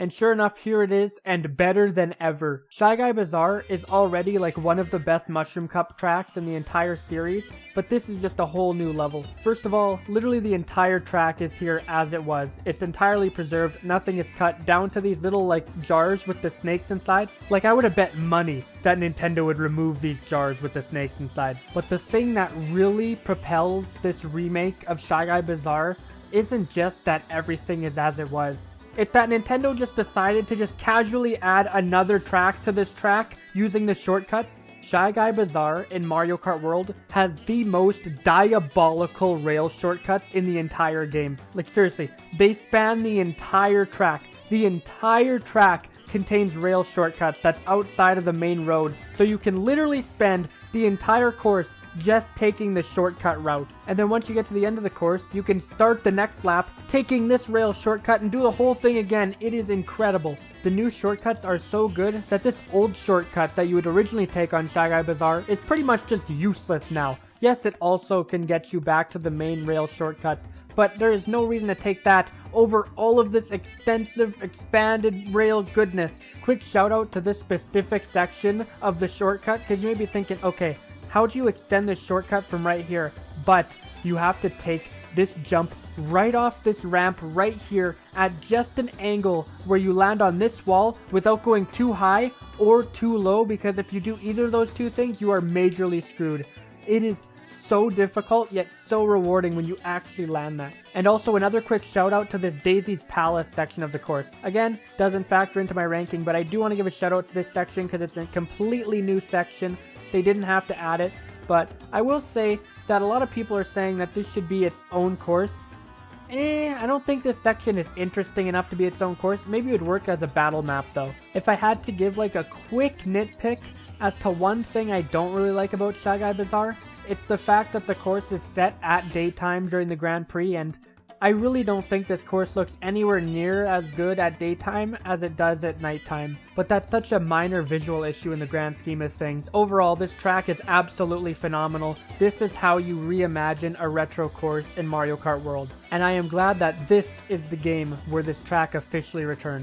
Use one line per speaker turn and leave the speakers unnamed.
And sure enough, here it is, and better than ever. Shy Guy Bazaar is already like one of the best Mushroom Cup tracks in the entire series, but this is just a whole new level. First of all, literally the entire track is here as it was. It's entirely preserved, nothing is cut, down to these little like jars with the snakes inside. Like I would have bet money that Nintendo would remove these jars with the snakes inside. But the thing that really propels this remake of Shy Guy Bazaar isn't just that everything is as it was. It's that Nintendo just decided to just casually add another track to this track using the shortcuts. Shy Guy Bazaar in Mario Kart World has the most diabolical rail shortcuts in the entire game. Like seriously, they span the entire track. The entire track contains rail shortcuts that's outside of the main road, so you can literally spend the entire course just taking the shortcut route. And then once you get to the end of the course, you can start the next lap taking this rail shortcut and do the whole thing again. It is incredible. The new shortcuts are so good that this old shortcut that you would originally take on Shy Guy Bazaar is pretty much just useless now. Yes, it also can get you back to the main rail shortcuts, but there is no reason to take that over all of this extensive, expanded rail goodness. Quick shout out to this specific section of the shortcut, because you may be thinking, okay, how do you extend this shortcut from right here? But you have to take this jump right off this ramp right here at just an angle where you land on this wall without going too high or too low, because if you do either of those two things, you are majorly screwed. It is so difficult yet so rewarding when you actually land that. And also another quick shout out to this Daisy's Palace section of the course. Again, doesn't factor into my ranking, but I do want to give a shout out to this section because it's a completely new section. They didn't have to add it, but I will say that a lot of people are saying that this should be its own course. I don't think this section is interesting enough to be its own course. Maybe it would work as a battle map though. If I had to give like a quick nitpick as to one thing I don't really like about Shy Guy Bazaar, it's the fact that the course is set at daytime during the Grand Prix, and I really don't think this course looks anywhere near as good at daytime as it does at nighttime. But that's such a minor visual issue in the grand scheme of things. Overall, this track is absolutely phenomenal. This is how you reimagine a retro course in Mario Kart World. And I am glad that this is the game where this track officially returned.